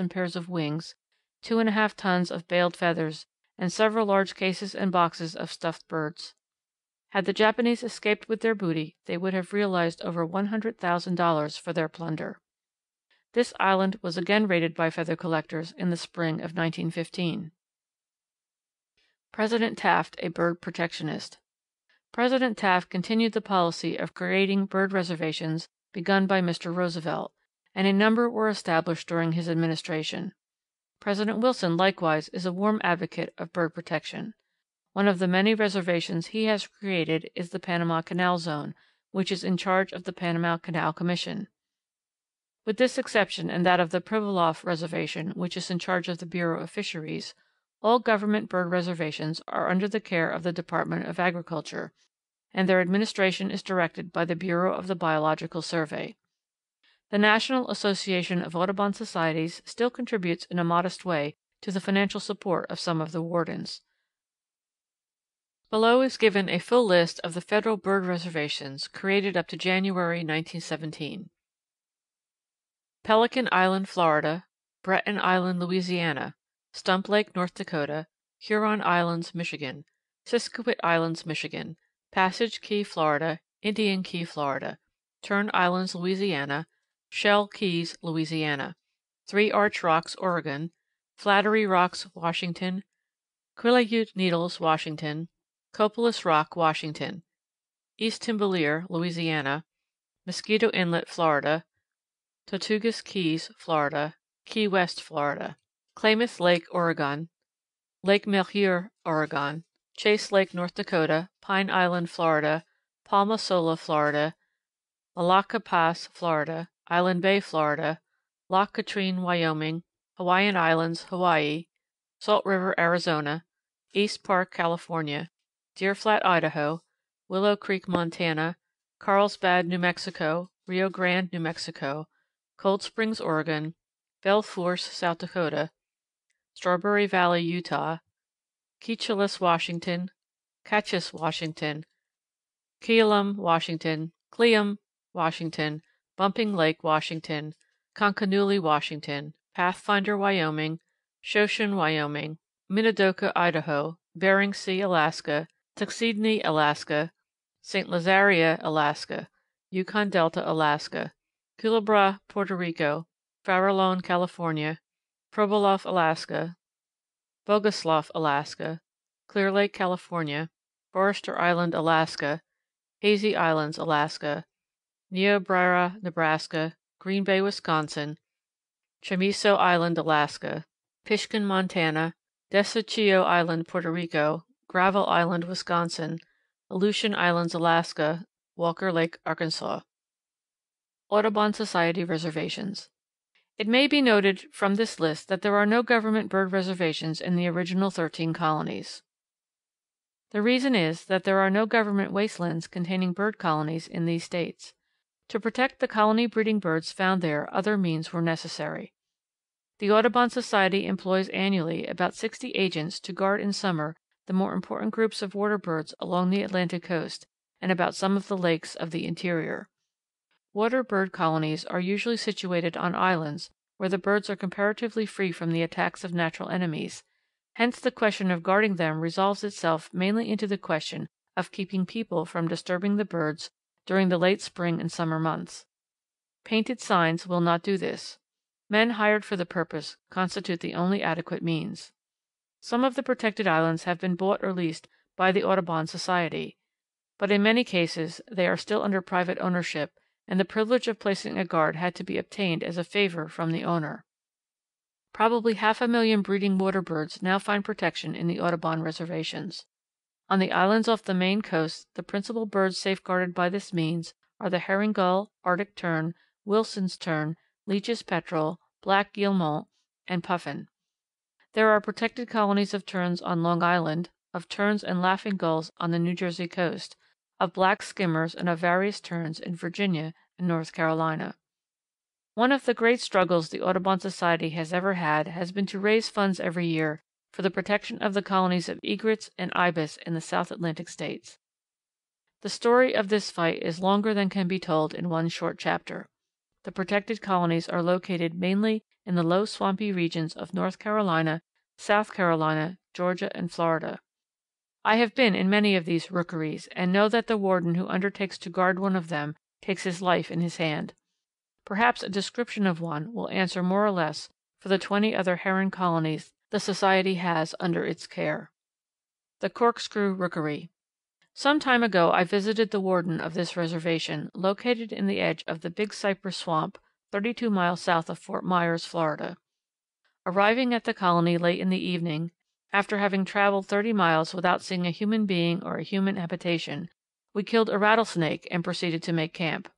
pairs of wings, 2½ tons of baled feathers, and several large cases and boxes of stuffed birds. Had the Japanese escaped with their booty, they would have realized over $100,000 for their plunder. This island was again raided by feather collectors in the spring of 1915. President Taft a Bird Protectionist. President Taft continued the policy of creating bird reservations begun by Mr. Roosevelt, and a number were established during his administration. President Wilson likewise is a warm advocate of bird protection. One of the many reservations he has created is the Panama Canal Zone, which is in charge of the Panama Canal Commission. With this exception and that of the Pribilof Reservation, which is in charge of the Bureau of Fisheries, all government bird reservations are under the care of the Department of Agriculture, and their administration is directed by the Bureau of the Biological Survey. The National Association of Audubon Societies still contributes in a modest way to the financial support of some of the wardens. Below is given a full list of the federal bird reservations created up to January 1917. Pelican Island, Florida; Breton Island, Louisiana; Stump Lake, North Dakota; Huron Islands, Michigan; Siskiwit Islands, Michigan; Passage Key, Florida; Indian Key, Florida; Turn Islands, Louisiana; Shell Keys, Louisiana; Three Arch Rocks, Oregon; Flattery Rocks, Washington; Quileute Needles, Washington; Copolis Rock, Washington; East Timbaleer, Louisiana; Mosquito Inlet, Florida; Tortugas Keys, Florida; Key West, Florida; Klamath Lake, Oregon; Lake Melchior, Oregon; Chase Lake, North Dakota; Pine Island, Florida; Palma Sola, Florida; Malacca Pass, Florida; Island Bay, Florida; Loch Katrine, Wyoming; Hawaiian Islands, Hawaii; Salt River, Arizona; East Park, California; Deer Flat, Idaho; Willow Creek, Montana; Carlsbad, New Mexico; Rio Grande, New Mexico; Cold Springs, Oregon; Belle Fourche, South Dakota; Strawberry Valley, Utah; Keechilis, Washington; Catchis, Washington; Keelum, Washington; Cleum, Washington; Bumping Lake, Washington; Conconuli, Washington; Pathfinder, Wyoming; Shoshin, Wyoming; Minidoka, Idaho; Bering Sea, Alaska; Tuxedni, Alaska; St. Lazaria, Alaska; Yukon Delta, Alaska; Culebra, Puerto Rico; Farallone, California; Probeloff, Alaska; Bogoslov, Alaska; Clear Lake, California; Forester Island, Alaska; Hazy Islands, Alaska; Niobrara, Nebraska; Green Bay, Wisconsin; Chamiso Island, Alaska; Pishkin, Montana; Desachio Island, Puerto Rico; Gravel Island, Wisconsin; Aleutian Islands, Alaska; Walker Lake, Arkansas. Audubon Society Reservations. It may be noted from this list that there are no government bird reservations in the original 13 colonies. The reason is that there are no government wastelands containing bird colonies in these states. To protect the colony breeding birds found there other means were necessary. The Audubon Society employs annually about 60 agents to guard in summer the more important groups of water birds along the Atlantic coast and about some of the lakes of the interior. Water bird colonies are usually situated on islands where the birds are comparatively free from the attacks of natural enemies, hence the question of guarding them resolves itself mainly into the question of keeping people from disturbing the birds during the late spring and summer months. Painted signs will not do this. Men hired for the purpose constitute the only adequate means. Some of the protected islands have been bought or leased by the Audubon Society, but in many cases they are still under private ownership, and the privilege of placing a guard had to be obtained as a favor from the owner. Probably 500,000 breeding water birds now find protection in the Audubon reservations. On the islands off the Maine coast the principal birds safeguarded by this means are the herring gull, Arctic tern, Wilson's tern, Leach's petrel, black guillemot, and puffin. There are protected colonies of terns on Long Island, of terns and laughing gulls on the New Jersey coast, of black skimmers and of various terns in Virginia and North Carolina. One of the great struggles the Audubon Society has ever had has been to raise funds every year for the protection of the colonies of egrets and ibis in the South Atlantic states. The story of this fight is longer than can be told in one short chapter. The protected colonies are located mainly in the low swampy regions of North Carolina, South Carolina, Georgia, and Florida. I have been in many of these rookeries, and know that the warden who undertakes to guard one of them takes his life in his hand. Perhaps a description of one will answer more or less for the 20 other heron colonies the Society has under its care. The Corkscrew Rookery. Some time ago I visited the warden of this reservation, located in the edge of the Big Cypress Swamp, 32 miles south of Fort Myers, Florida. Arriving at the colony late in the evening, after having traveled 30 miles without seeing a human being or a human habitation, we killed a rattlesnake and proceeded to make camp.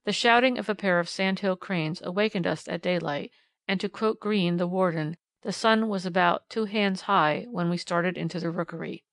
The shouting of a pair of sandhill cranes awakened us at daylight, and to quote Green, the warden, the sun was about 2 hands high when we started into the rookery.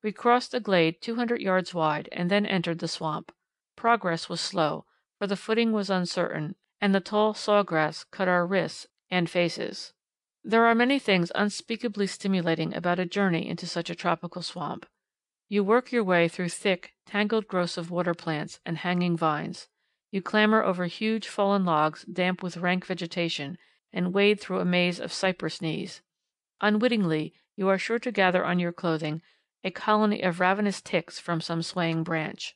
We crossed a glade 200 yards wide and then entered the swamp. Progress was slow, for the footing was uncertain, and the tall sawgrass cut our wrists and faces. There are many things unspeakably stimulating about a journey into such a tropical swamp. You work your way through thick, tangled growths of water plants and hanging vines. You clamber over huge fallen logs damp with rank vegetation, and wade through a maze of cypress knees. Unwittingly, you are sure to gather on your clothing a colony of ravenous ticks from some swaying branch.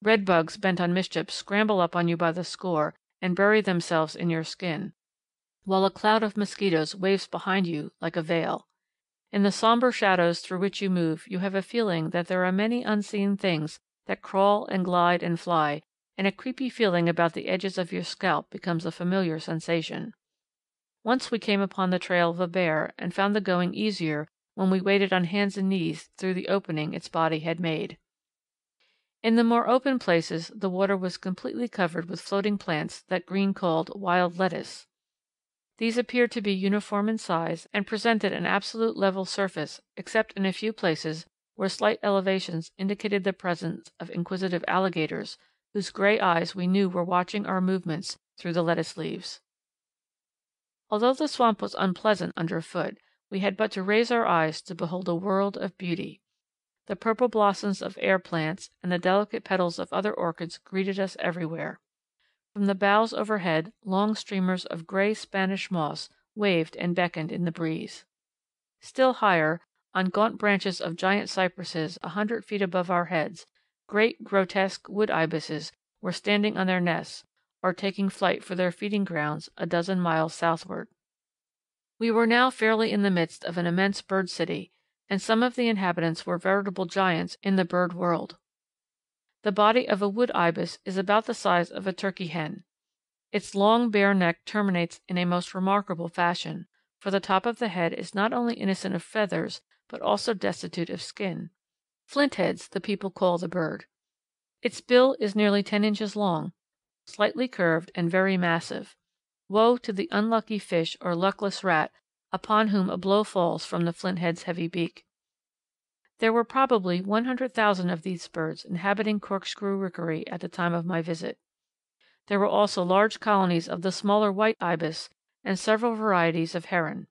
Redbugs bent on mischief scramble up on you by the score and bury themselves in your skin, while a cloud of mosquitoes waves behind you like a veil. In the somber shadows through which you move, you have a feeling that there are many unseen things that crawl and glide and fly, and a creepy feeling about the edges of your scalp becomes a familiar sensation. Once we came upon the trail of a bear, and found the going easier when we waded on hands and knees through the opening its body had made. In the more open places the water was completely covered with floating plants that Green called wild lettuce. These appeared to be uniform in size, and presented an absolute level surface except in a few places where slight elevations indicated the presence of inquisitive alligators, whose gray eyes we knew were watching our movements through the lettuce leaves. Although the swamp was unpleasant underfoot, we had but to raise our eyes to behold a world of beauty. The purple blossoms of air plants and the delicate petals of other orchids greeted us everywhere. From the boughs overhead, long streamers of gray Spanish moss waved and beckoned in the breeze. Still higher, on gaunt branches of giant cypresses 100 feet above our heads, great grotesque wood ibises were standing on their nests, or taking flight for their feeding grounds a dozen miles southward. We were now fairly in the midst of an immense bird city, and some of the inhabitants were veritable giants in the bird world. The body of a wood ibis is about the size of a turkey hen. Its long bare neck terminates in a most remarkable fashion, for the top of the head is not only innocent of feathers, but also destitute of skin. Flintheads the people call the bird. Its bill is nearly 10 inches long, slightly curved and very massive. Woe to the unlucky fish or luckless rat upon whom a blow falls from the flinthead's heavy beak. There were probably 100,000 of these birds inhabiting Corkscrew Rookery at the time of my visit. There were also large colonies of the smaller white ibis and several varieties of heron.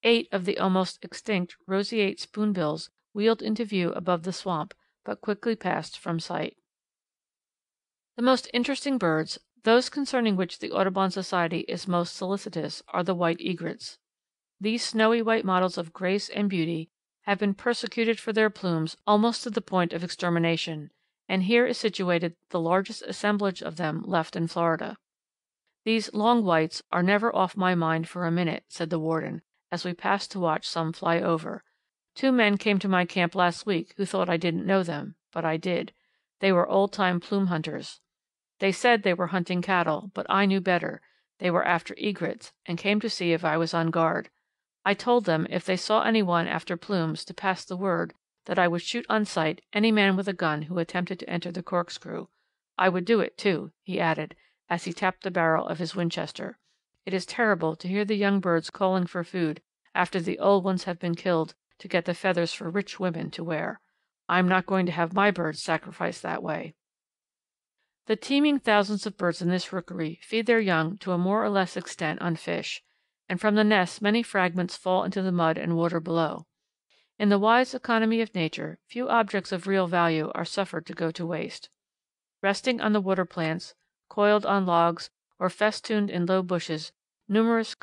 8 of the almost extinct roseate spoonbills wheeled into view above the swamp, but quickly passed from sight. The most interesting birds, those concerning which the Audubon Society is most solicitous, are the white egrets. These snowy white models of grace and beauty have been persecuted for their plumes almost to the point of extermination, and here is situated the largest assemblage of them left in Florida. These long whites are never off my mind for a minute, said the warden, as we passed to watch some fly over. 2 men came to my camp last week who thought I didn't know them, but I did. They were old-time plume hunters. They said they were hunting cattle, but I knew better. They were after egrets, and came to see if I was on guard. I told them if they saw anyone after plumes to pass the word that I would shoot on sight any man with a gun who attempted to enter the Corkscrew. I would do it, too, he added, as he tapped the barrel of his Winchester. It is terrible to hear the young birds calling for food after the old ones have been killed to get the feathers for rich women to wear. I'm not going to have my birds sacrificed that way. The teeming thousands of birds in this rookery feed their young to a more or less extent on fish, and from the nests many fragments fall into the mud and water below. In the wise economy of nature, few objects of real value are suffered to go to waste. Resting on the water plants, coiled on logs, or festooned in low bushes, numerous